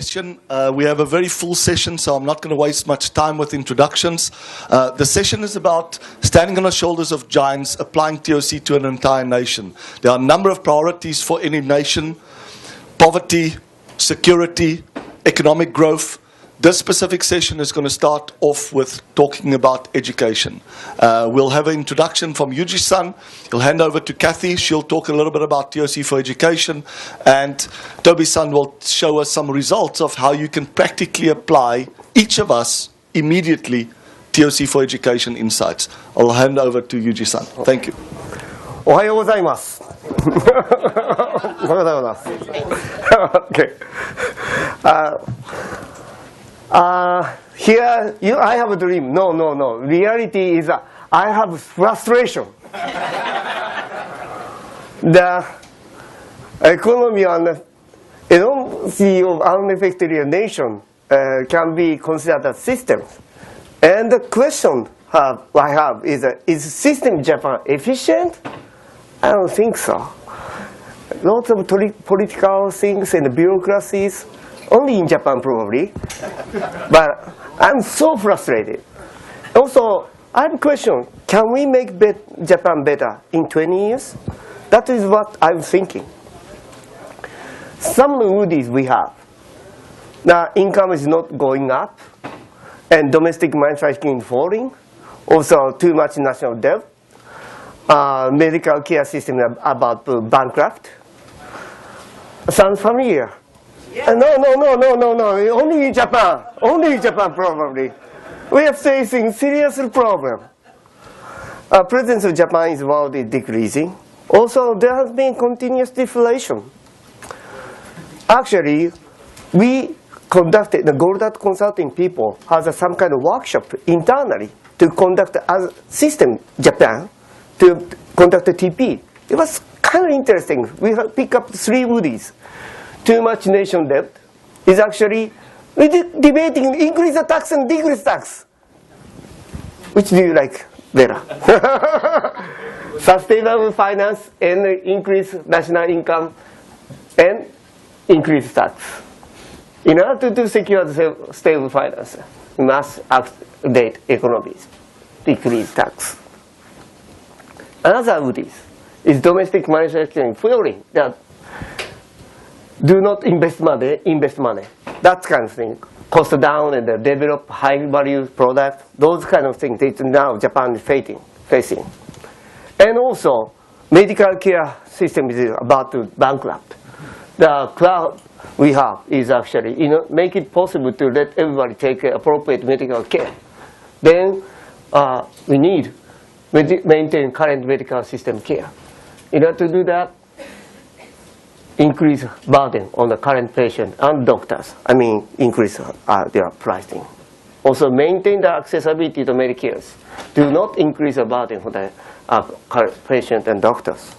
session. We have a very full session, so I'm not going to waste much time with introductions. The session is about standing on the shoulders of giants, applying TOC to an entire nation. There are a number of priorities for any nation: poverty, security, economic growth. This specific session is going to start off with talking about education. We'll have an introduction from Yuji-san. He'll hand over to Kathy. She'll talk a little bit about TOC for education. And Toby-san will show us some results of how you can practically apply, each of us, immediately, TOC for education insights. I'll hand over to Yuji-san. Thank you. おはようございます。おはようございます。Okay. Here, I have a dream. No. Reality is I have frustration. The economy and economy of unaffected nation can be considered as systems. And the question I have is system Japan efficient? I don't think so. Lots of political things and bureaucracies. Only in Japan, probably. But I'm so frustrated. Also, I have a question. Can we make Japan better in 20 years? That is what I'm thinking. Some woodies we have. The income is not going up, and domestic manufacturing falling. Also, too much national debt. Medical care system about bankrupt. Sounds familiar. No. Only in Japan. Only in Japan, probably. We are facing serious problem. Presence of Japan is world is decreasing. Also, there has been continuous deflation. Actually, we conducted, the Goldratt consulting people has some kind of workshop internally to conduct as system Japan to conduct a TP. It was kind of interesting. We pick up 3 woodies. Too much nation debt is actually debating increase the tax and decrease tax. Which do you like better? Sustainable finance and increase national income and increase tax. In order to secure the stable finance, we must update economies, decrease tax. Another woodies is domestic manufacturing failing. Do not invest money. That kind of thing. Cost down and develop high value products. Those kind of things that now Japan is facing. And also, medical care system is about to bankrupt. The cloud we have is actually, make it possible to let everybody take appropriate medical care. Then we need maintain current medical system care. In order to do that, increase burden on the current patient and doctors. Increase their pricing. Also, maintain the accessibility to Medicare. Do not increase the burden for the current patient and doctors.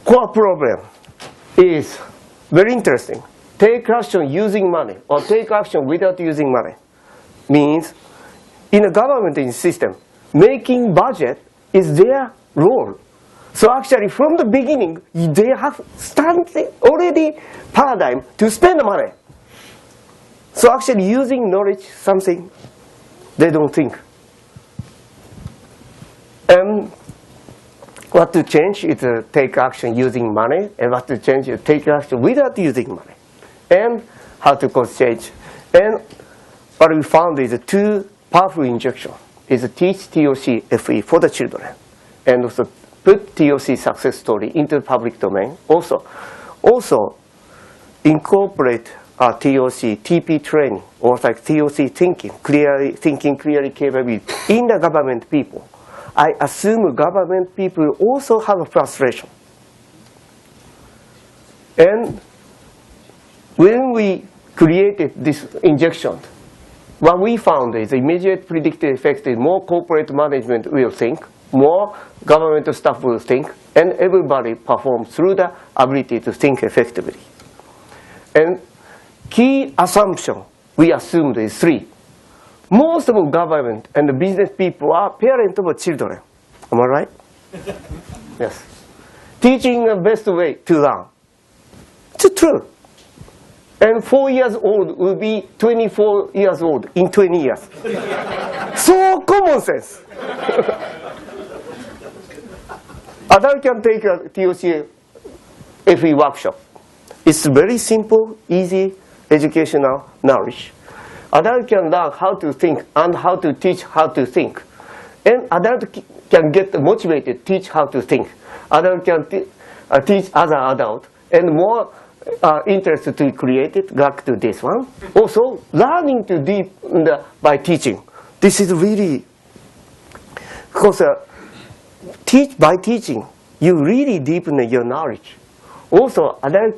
Core problem is very interesting. Take action using money or take action without using money means in a government system, making budget is their role. So actually, from the beginning, they have started already paradigm to spend the money. So actually, using knowledge, something they don't think. And what to change is take action using money, and what to change is take action without using money. And how to cause change. And what we found is 2 powerful injections. Is teach TOCfE for the children, and also put TOC success story into the public domain. Also incorporate TOC TP training or like TOC thinking clearly capability in the government people. I assume government people also have a frustration. And when we created this injection, what we found is immediate predicted effect is more corporate management will think, more government staff will think, and everybody performs through the ability to think effectively. And key assumption we assumed is 3. Most of the government and the business people are parents of children. Am I right? Yes. Teaching the best way to learn. It's true. And 4 years old will be 24 years old in 20 years. So common sense. Adult can take a TOCfE workshop. It's very simple, easy, educational knowledge. Adult can learn how to think and how to teach how to think. And adult can get motivated, teach how to think. Adult can teach other adult. And more interested to create it, back to this one. Also, learning to deepen by teaching. This is really, because by teaching, you really deepen your knowledge. Also, adult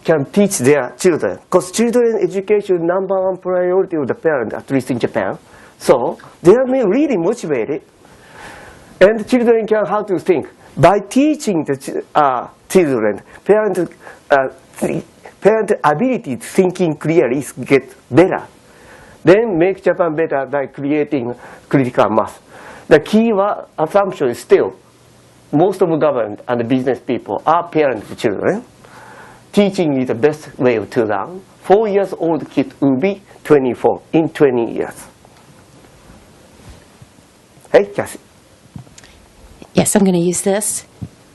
can teach their children, because children education is #1 priority of the parent, at least in Japan. So they are really motivated, and children can how to think. By teaching the children, parent ability to thinking clearly get better. Then make Japan better by creating critical mass. The key assumption is still, most of the government and the business people are parents to children. Teaching is the best way to learn. 4 years old kid will be 24 in 20 years. Hey, Cassie. Yes, I'm going to use this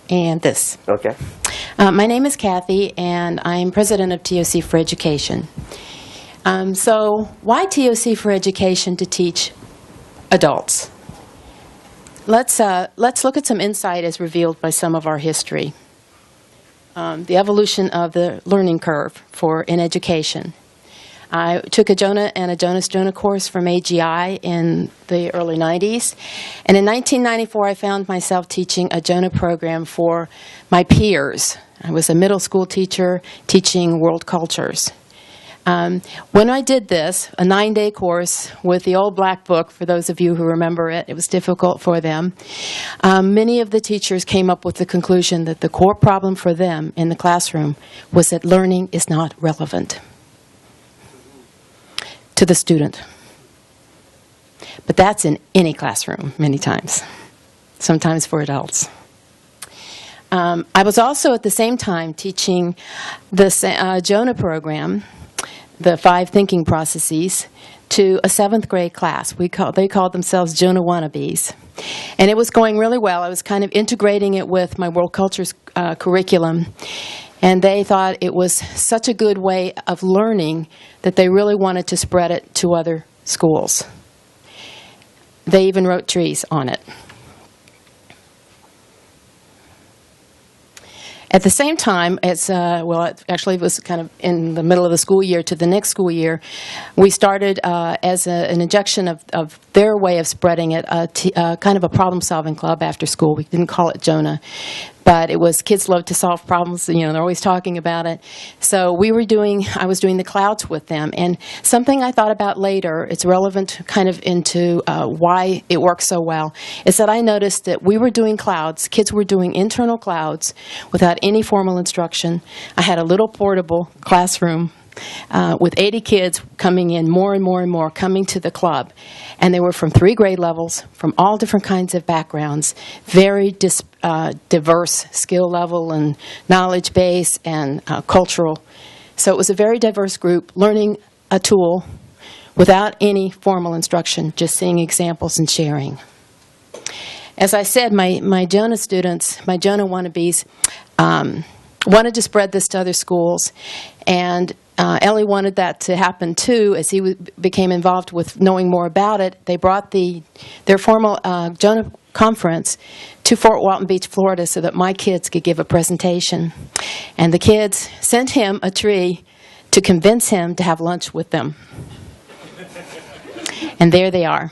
and this. Okay. My name is Kathy, and I'm president of TOC for Education. So why TOC for Education to teach adults? Let's look at some insight as revealed by some of our history. The evolution of the learning curve in education. I took a Jonah and a Jonas-Jonah course from AGI in the early 90s. And in 1994, I found myself teaching a Jonah program for my peers. I was a middle school teacher teaching world cultures. When I did this, a 9-day course with the old black book, for those of you who remember it, it was difficult for them. Many of the teachers came up with the conclusion that the core problem for them in the classroom was that learning is not relevant to the student. But that's in any classroom many times, sometimes for adults. I was also at the same time teaching the Jonah program, the 5 thinking processes, to a 7th grade class. They called themselves Jonah wannabes. And it was going really well. I was kind of integrating it with my world cultures curriculum. And they thought it was such a good way of learning that they really wanted to spread it to other schools. They even wrote trees on it. At the same time, actually it was kind of in the middle of the school year to the next school year, we started as an injection of their way of spreading it, kind of a problem-solving club after school. We didn't call it Jonah, but it was kids love to solve problems. You know, they're always talking about it. So I was doing the clouds with them. And something I thought about later, it's relevant kind of into why it works so well, is that I noticed that we were doing clouds, kids were doing internal clouds without any formal instruction. I had a little portable classroom with 80 kids coming in, more and more and more, coming to the club. And they were from 3 grade levels, from all different kinds of backgrounds, very diverse skill level and knowledge base and cultural. So it was a very diverse group, learning a tool without any formal instruction, just seeing examples and sharing. As I said, my Jonah students, my Jonah wannabes, wanted to spread this to other schools, and Ellie wanted that to happen too. As he became involved with knowing more about it, they brought their formal Jonah conference to Fort Walton Beach, Florida, so that my kids could give a presentation. And the kids sent him a tree to convince him to have lunch with them. And there they are.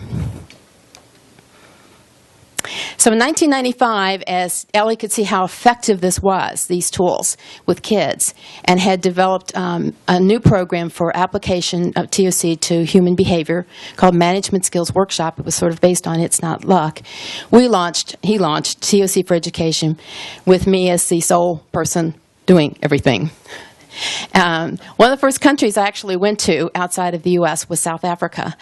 So in 1995, as Ellie could see how effective this was, these tools with kids, and had developed a new program for application of TOC to human behavior called Management Skills Workshop. It was sort of based on It's Not Luck. He launched TOC for Education with me as the sole person doing everything. One of the first countries I actually went to outside of the U.S. was South Africa.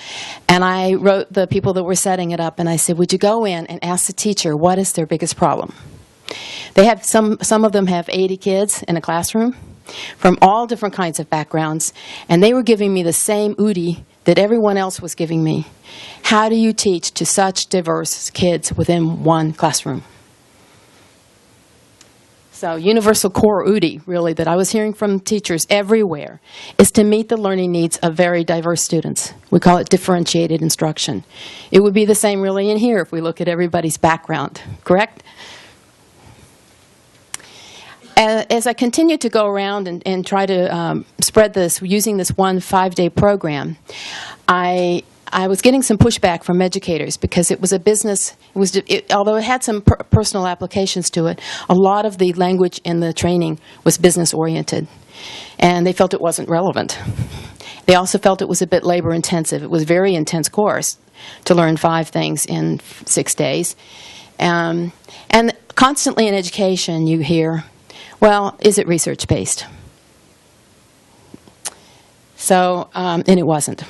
And I wrote the people that were setting it up, and I said, would you go in and ask the teacher what is their biggest problem? They have some of them have 80 kids in a classroom, from all different kinds of backgrounds, and they were giving me the same UDI that everyone else was giving me. How do you teach to such diverse kids within one classroom? So universal core UDI, really, that I was hearing from teachers everywhere, is to meet the learning needs of very diverse students. We call it differentiated instruction. It would be the same really in here if we look at everybody's background, correct? As I continued to go around and try to spread this using this one 5-day program, I was getting some pushback from educators because it was a business. Although it had some personal applications to it, a lot of the language in the training was business-oriented, and they felt it wasn't relevant. They also felt it was a bit labor-intensive. It was a very intense course to learn 5 things in 6 days. And constantly in education you hear, well, is it research-based? So, and it wasn't.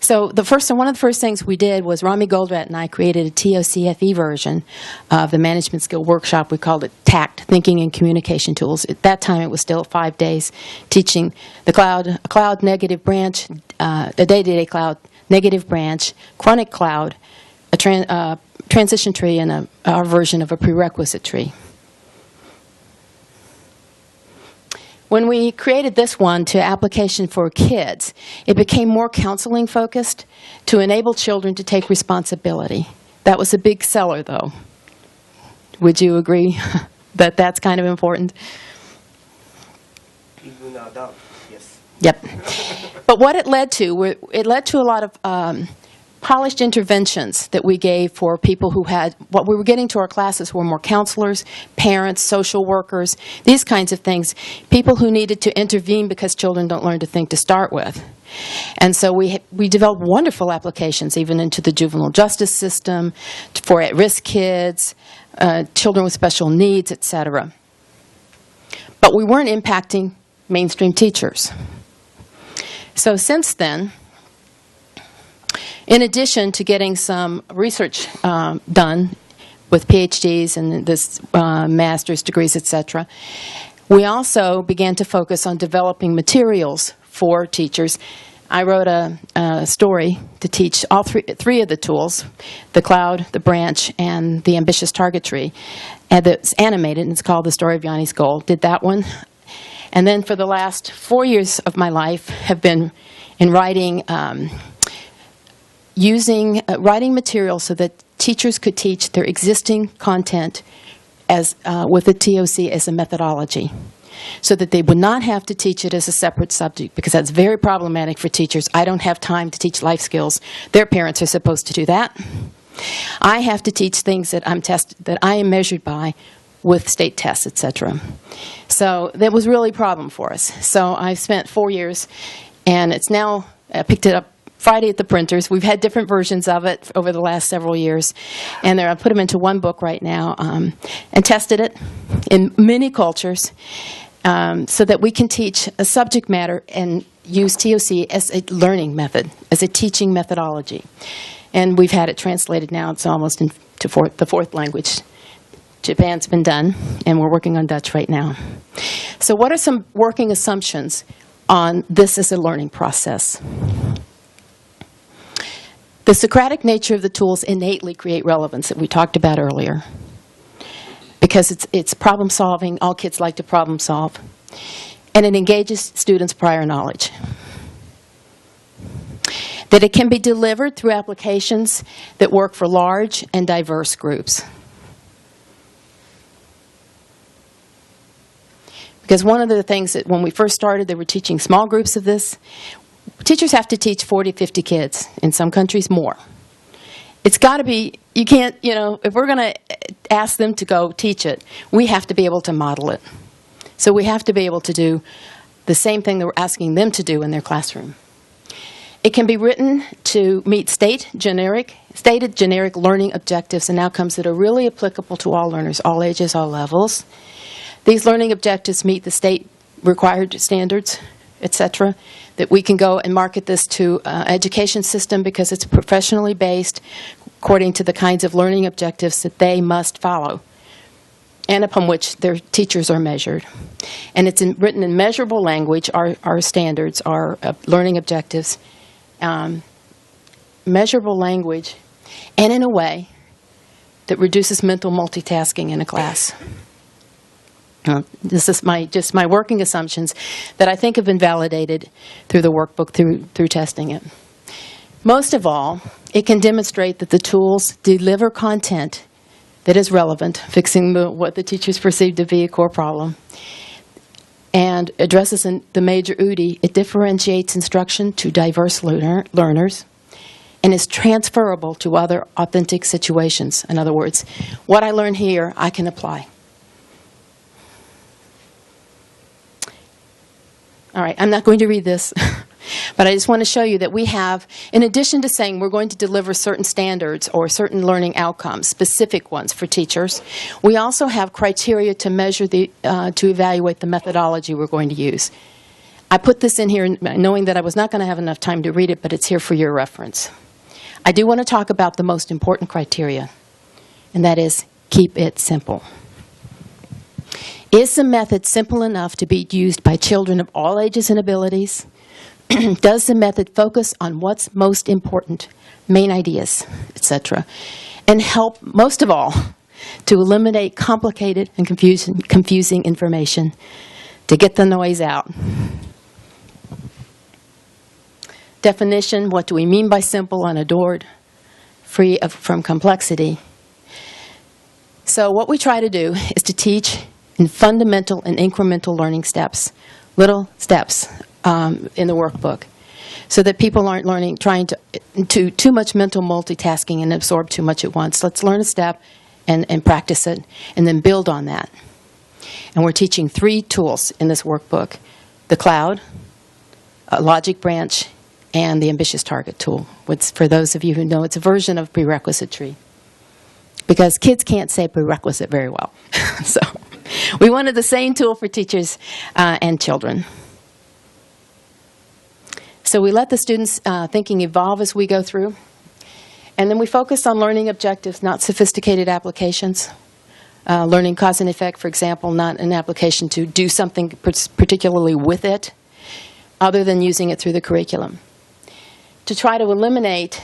So one of the first things we did was Rami Goldratt and I created a TOCfE version of the management skill workshop. We called it TACT, Thinking and Communication Tools. At that time, it was still 5 days teaching a cloud negative branch, a day-to-day cloud negative branch, chronic cloud, a transition tree, and our version of a prerequisite tree. When we created this one to application for kids, it became more counseling focused to enable children to take responsibility. That was a big seller, though. Would you agree that that's kind of important? Even adult, yes. Yep. But what it led to a lot of polished interventions that we gave for people who had, what we were getting to our classes were more counselors, parents, social workers, these kinds of things, people who needed to intervene because children don't learn to think to start with. And so we developed wonderful applications even into the juvenile justice system, for at-risk kids, children with special needs, etc. But we weren't impacting mainstream teachers. So since then, in addition to getting some research done with PhDs and this master's degrees, etc., we also began to focus on developing materials for teachers. I wrote a story to teach all three of the tools, the cloud, the branch, and the ambitious target tree. And it's animated, and it's called The Story of Yanni's Goal. Did that one. And then for the last 4 years of my life have been in writing writing material so that teachers could teach their existing content as with the TOC as a methodology, so that they would not have to teach it as a separate subject, because that's very problematic for teachers. I don't have time to teach life skills. Their parents are supposed to do that. I have to teach things that that I am measured by with state tests, etc. So that was really a problem for us. So I've spent 4 years, and it's now, I picked it up Friday at the printers. We've had different versions of it over the last several years, and I put them into one book right now and tested it in many cultures so that we can teach a subject matter and use TOC as a learning method, as a teaching methodology. And we've had it translated now. It's almost into the 4th language. Japan's been done, and we're working on Dutch right now. So what are some working assumptions on this as a learning process? The Socratic nature of the tools innately create relevance that we talked about earlier, because it's problem solving. All kids like to problem solve, and it engages students' prior knowledge. That it can be delivered through applications that work for large and diverse groups. Because one of the things that when we first started, they were teaching small groups of this. Teachers have to teach 40, 50 kids, in some countries more. It's got to be, you can't, if we're going to ask them to go teach it, we have to be able to model it. So we have to be able to do the same thing that we're asking them to do in their classroom. It can be written to meet stated generic learning objectives and outcomes that are really applicable to all learners, all ages, all levels. These learning objectives meet the state required standards, etc., that we can go and market this to education system because it's professionally based according to the kinds of learning objectives that they must follow. and upon which their teachers are measured. And it's written in measurable language, our standards, our learning objectives, measurable language, and in a way that reduces mental multitasking in a class. This is just my working assumptions that I think have been validated through the workbook, through testing it. Most of all, it can demonstrate that the tools deliver content that is relevant, fixing what the teachers perceive to be a core problem, and addresses the major UDI. It differentiates instruction to diverse learners and is transferable to other authentic situations. In other words, what I learn here, I can apply. All right, I'm not going to read this, but I just want to show you that we have, in addition to saying we're going to deliver certain standards or certain learning outcomes, specific ones for teachers, we also have criteria to measure to evaluate the methodology we're going to use. I put this in here knowing that I was not going to have enough time to read it, but it's here for your reference. I do want to talk about the most important criteria, and that is keep it simple. Is the method simple enough to be used by children of all ages and abilities? Does the method focus on what's most important, main ideas, etc., and help, most of all, to eliminate complicated and confusing information, to get the noise out? Definition, what do we mean by simple, unadored, free from complexity? So what we try to do is to teach in fundamental and incremental learning steps, little steps in the workbook, so that people aren't trying to too much mental multitasking and absorb too much at once. Let's learn a step and practice it, and then build on that. And we're teaching 3 tools in this workbook: the cloud, a logic branch, and the ambitious target tool. Which, for those of you who know, it's a version of prerequisite tree, because kids can't say prerequisite very well. So we wanted the same tool for teachers and children. So we let the students' thinking evolve as we go through. And then we focus on learning objectives, not sophisticated applications. Learning cause and effect, for example, not an application to do something particularly with it, other than using it through the curriculum. To try to eliminate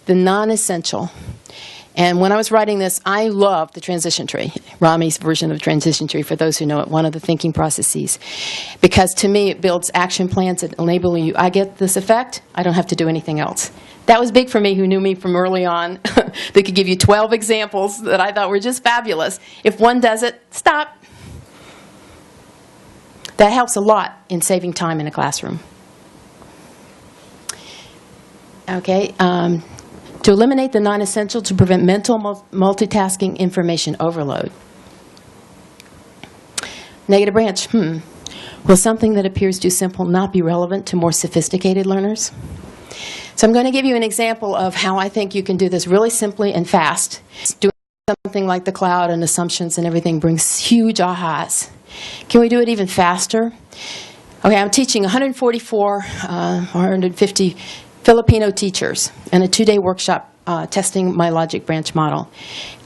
the non-essential. And when I was writing this, I loved the transition tree, Rami's version of transition tree, for those who know it, one of the thinking processes. Because to me, it builds action plans that enable you. I get this effect, I don't have to do anything else. That was big for me, who knew me from early on. They could give you 12 examples that I thought were just fabulous. If one does it, stop. That helps a lot in saving time in a classroom. Okay. To eliminate the non-essential, to prevent mental multitasking information overload. Negative branch. Will something that appears too simple not be relevant to more sophisticated learners? So I'm going to give you an example of how I think you can do this really simply and fast. Doing something like the cloud and assumptions and everything brings huge ahas. Can we do it even faster? Okay, I'm teaching 144 or 150 Filipino teachers in a 2-day workshop testing my logic branch model.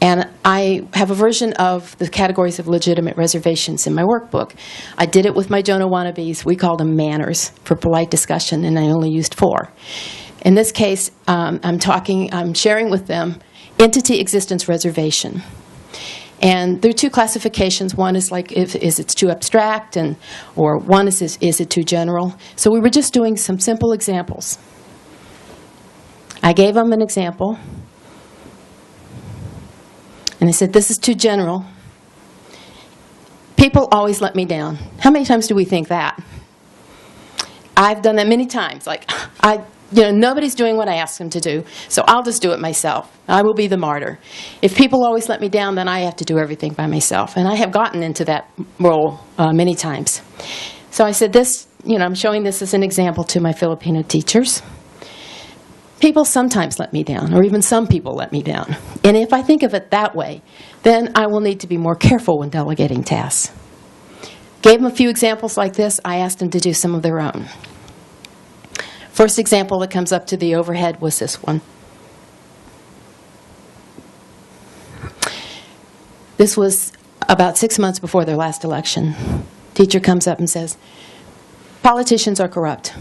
And I have a version of the categories of legitimate reservations in my workbook. I did it with my Jonah wannabes. We called them manners for polite discussion, and I only used 4. In this case, I'm sharing with them entity existence reservation. And there are 2 classifications. One is like, is it too abstract, or one is it too general? So we were just doing some simple examples. I gave them an example, and I said, this is too general. People always let me down. How many times do we think that? I've done that many times. Like, nobody's doing what I ask them to do, so I'll just do it myself. I will be the martyr. If people always let me down, then I have to do everything by myself. And I have gotten into that role many times. So I said I'm showing this as an example to my Filipino teachers. People sometimes let me down, or even some people let me down. And if I think of it that way, then I will need to be more careful when delegating tasks. Gave them a few examples like this. I asked them to do some of their own. First example that comes up to the overhead was this one. This was about 6 months before their last election. Teacher comes up and says, politicians are corrupt.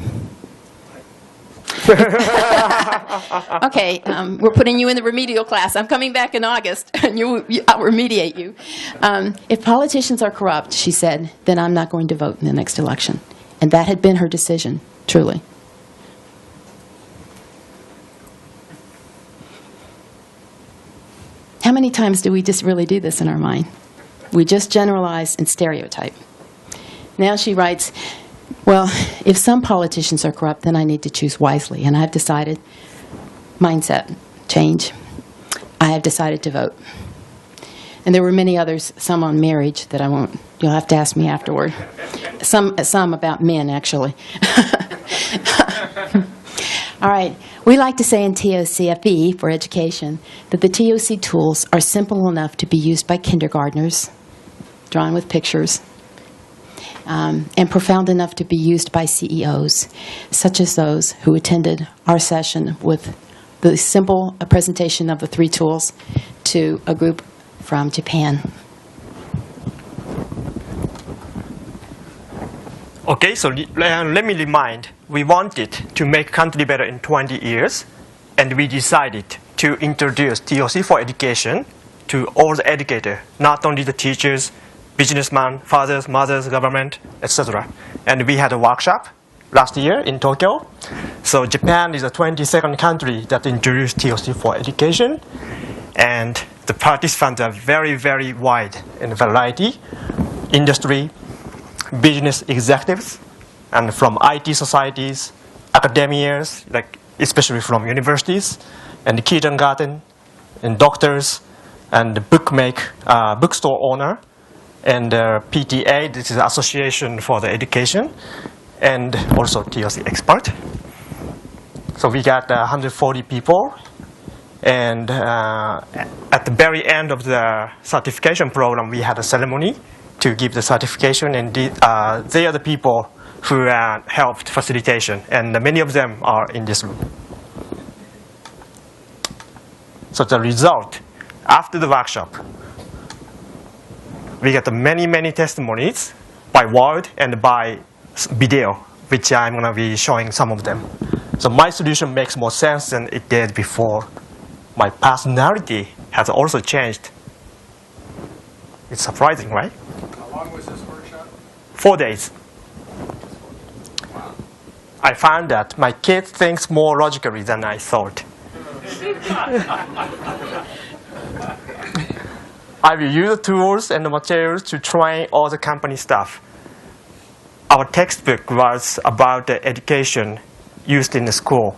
Okay, we're putting you in the remedial class. I'm coming back in August, and I'll remediate you. If politicians are corrupt, she said, then I'm not going to vote in the next election. And that had been her decision, truly. How many times do we just really do this in our mind? We just generalize and stereotype. Now she writes, well, if some politicians are corrupt, then I need to choose wisely. And I've decided, mindset change, I have decided to vote. And there were many others, some on marriage that I won't, you'll have to ask me afterward. Some about men, actually. All right. We like to say in TOCfE, for education, that the TOC tools are simple enough to be used by kindergartners, drawn with pictures, and profound enough to be used by CEOs, such as those who attended our session with the simple presentation of the 3 tools to a group from Japan. Okay, so let me remind, we wanted to make country better in 20 years, and we decided to introduce TOC for education to all the educators, not only the teachers, businessmen, fathers, mothers, government, etc. And we had a workshop last year in Tokyo. So Japan is the 22nd country that introduced TOC for education, and the participants are very, very wide in variety, industry, business executives, and from IT societies, academias, like especially from universities, and kindergarten, and doctors, and bookstore owner, and PTA, this is Association for the Education, and also TOC expert. So we got 140 people, and at the very end of the certification program, we had a ceremony to give the certification, and they are the people who helped facilitation, and many of them are in this room. So the result, after the workshop, we got many, many testimonies by word and by video, which I'm going to be showing some of them. So my solution makes more sense than it did before. My personality has also changed. It's surprising, right? How long was this workshop? 4 days. Wow. I found that my kid thinks more logically than I thought. I will use the tools and the materials to train all the company staff. Our textbook was about the education used in the school,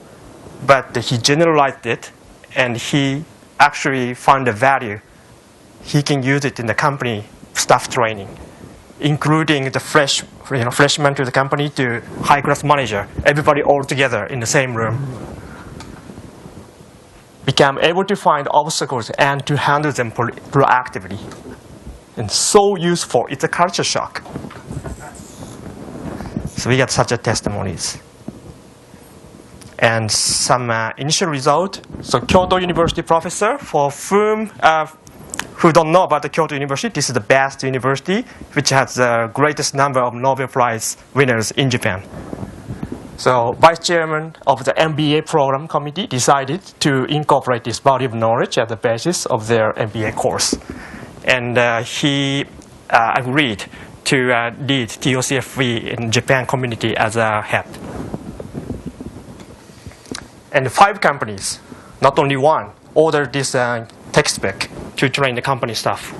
but he generalized it, and he actually found the value. He can use it in the company staff training, including the freshman to the company to high-class manager, everybody all together in the same room. Become able to find obstacles and to handle them proactively. And so useful, it's a culture shock. So we got such a testimonies. And some initial result. So Kyoto University professor, for whom who don't know about the Kyoto University, this is the best university, which has the greatest number of Nobel Prize winners in Japan. So vice chairman of the MBA program committee decided to incorporate this body of knowledge as the basis of their MBA course. And he agreed to lead TOCfE in Japan community as a head. And 5 companies, not only one, ordered this textbook to train the company staff.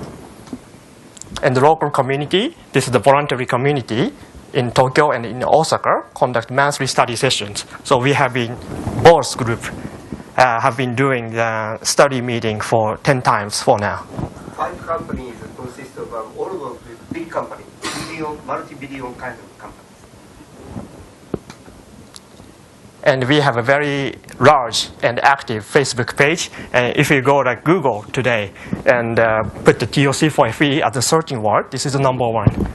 And the local community, this is the voluntary community in Tokyo and in Osaka, conduct monthly study sessions. So we have been, both group have been doing the study meeting for 10 times for now. 5 companies consist of all of the big companies, multi-billion kind of companies. And we have a very large and active Facebook page. And if you go like Google today and put the TOCfE as a searching word, this is the #1.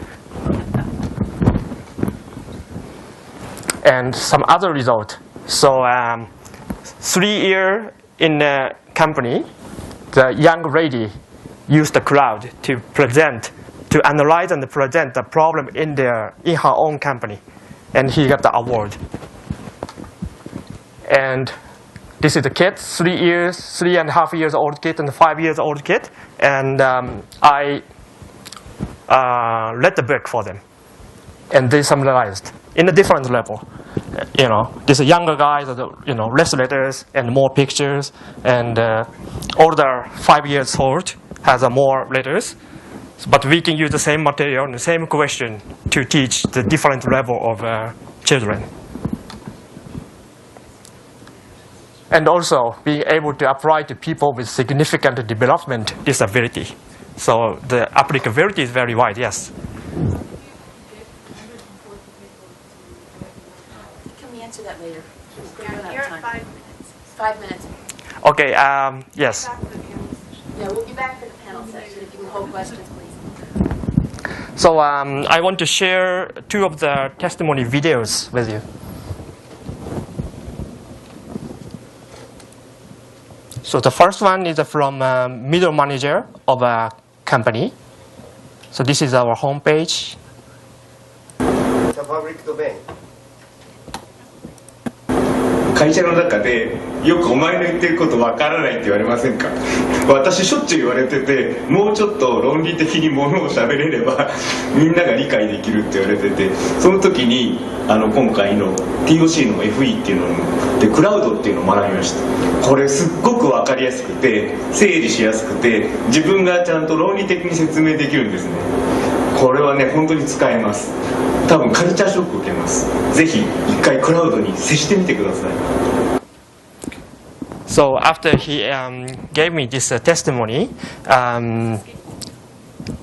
And some other result. So 3 years in the company, the young lady use the crowd to analyze and present the problem in her own company, and he got the award. And this is the kid, 3.5 years old kid and 5 years old kid, and I read the book for them, and they summarized in a different level. This younger guy, less letters and more pictures, and older 5 years old has more letters. But we can use the same material and the same question to teach the different level of children. And also being able to apply to people with significant development disability. So the applicability is very wide, yes. Can we answer that later? You're at 5 minutes. 5 minutes. Okay, yes. Yeah, we'll be back for the panel section if you can hold questions, please. So I want to share 2 of the testimony videos with you. So the first one is from a middle manager of a company. So this is our homepage. The public domain. 会社の中でよくお前の言ってることわからないって言われませんか。私しょっちゅう言われてて、もうちょっと論理的にものを喋れればみんなが理解できるって言われてて、その時に今回の TOC の FE っていうのでクラウドっていうのを学びました。これすっごくわかりやすくて整理しやすくて自分がちゃんと論理的に説明できるんですね。これはね本当に使えます。多分カルチャーショック受けます。ぜひ一回クラウドに接してみてください。So after he gave me this testimony,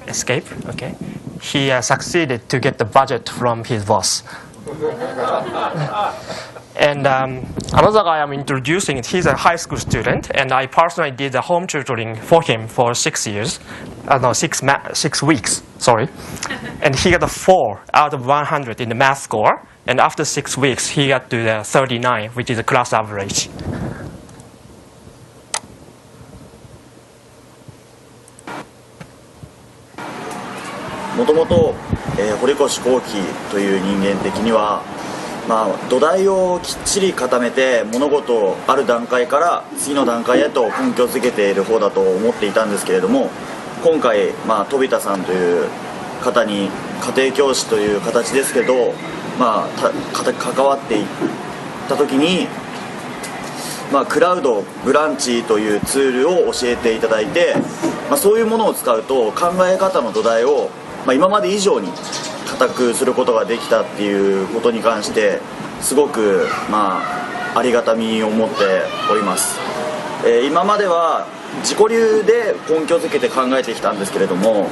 escape, okay, he succeeded to get the budget from his boss. And another guy I'm introducing, he's a high school student, and I personally did the home tutoring for him for 6 years. No, 6 weeks, sorry. And he got a 4 out of 100 in the math score. And after 6 weeks, he got to the 39, which is the class average. もともと堀越幸喜という人間的には、土台をきっちり固めて物事をある段階から次の段階へと根拠づけている方だと思っていたんですけれども、今回、飛田さんという方に家庭教師という形ですけど、関わっていった時に、クラウドブランチというツールを教えていただいて、そういうものを使うと考え方の土台を、今まで以上に固くすることができたっていうことに関してすごく、ありがたみを持っております。今までは自己流で根拠づけて考えてきたんですけれども、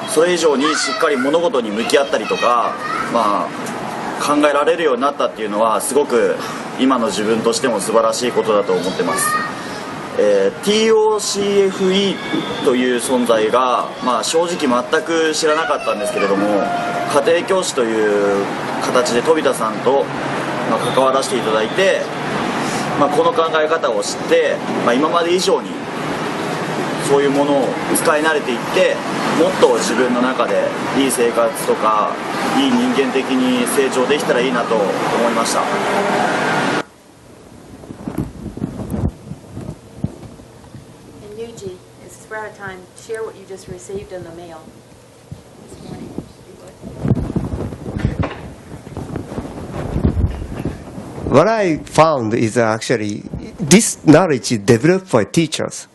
それ以上にしっかり物事に向き合ったりとか、考えられるようになったっていうのはすごく今の自分としても素晴らしいことだと思ってます。TOCfE という存在が、正直全く知らなかったんですけれども、家庭教師という形で飛田さんと、関わらせていただいて、この考え方を知って、今まで以上にそういうものを使い慣れていって、もっと自分の中でいい生活とかいい人間的に成長できたらいいなと思いました。Yuji, it's we're out of time. Share what you just received in the mail this morning. What I found is actually this knowledge is developed by teachers,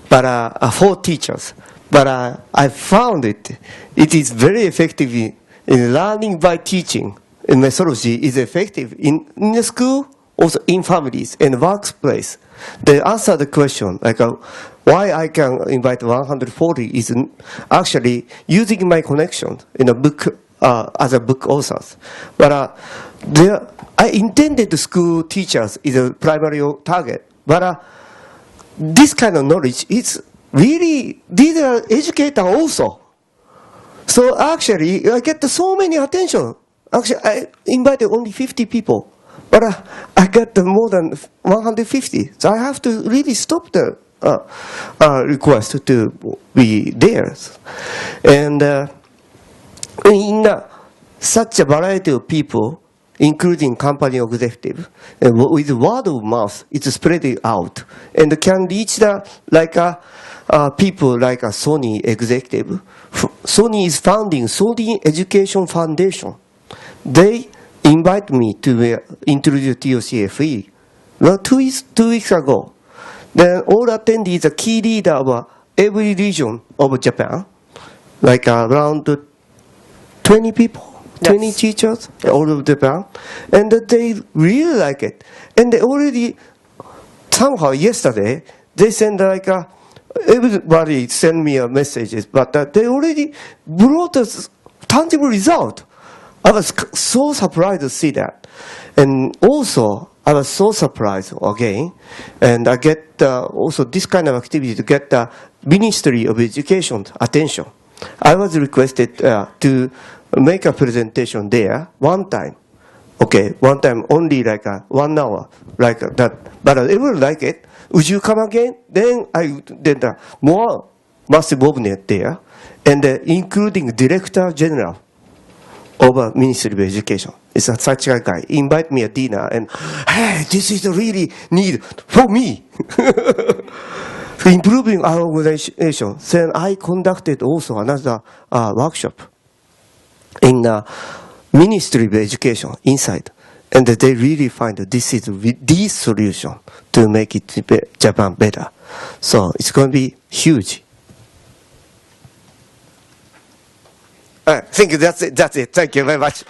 but for teachers. But I found it is very effective in learning by teaching. And methodology is effective in the school, also in families and workplace. They answer the question like why I can invite 140 is actually using my connection in a book as a book authors. But I intended the school teachers is a primary target. But this kind of knowledge is really, these are educators also. So actually, I get so many attention. Actually, I invited only 50 people, but I got more than 150. So I have to really stop the request to be there. And in such a variety of people, including company executive, with word of mouth, it's spreading out and can reach the people like a Sony executive. Sony is founding Sony Education Foundation. They invite me to introduce TOCfE. Well, 2 weeks ago. Then all attendees, a key leader of every region of Japan, like around 20 people, 20 teachers, all of Japan, and they really like it. And they already, somehow yesterday, they sent everybody sent me a messages, but they already brought us tangible result. I was so surprised to see that. And also, I was so surprised again, and I get also this kind of activity to get the Ministry of Education attention. I was requested to make a presentation there one time. Okay, one time only 1 hour, like that. But everyone like it. Would you come again? Then I did more massive movement there, and including Director General of Ministry of Education. It's such a guy. Invite me a dinner, and hey, this is really need for me. Improving our organization. Then I conducted also another workshop in Ministry of Education inside. And they really find that this is the solution to make it Japan better. So it's going to be huge. I think that's it. Thank you very much.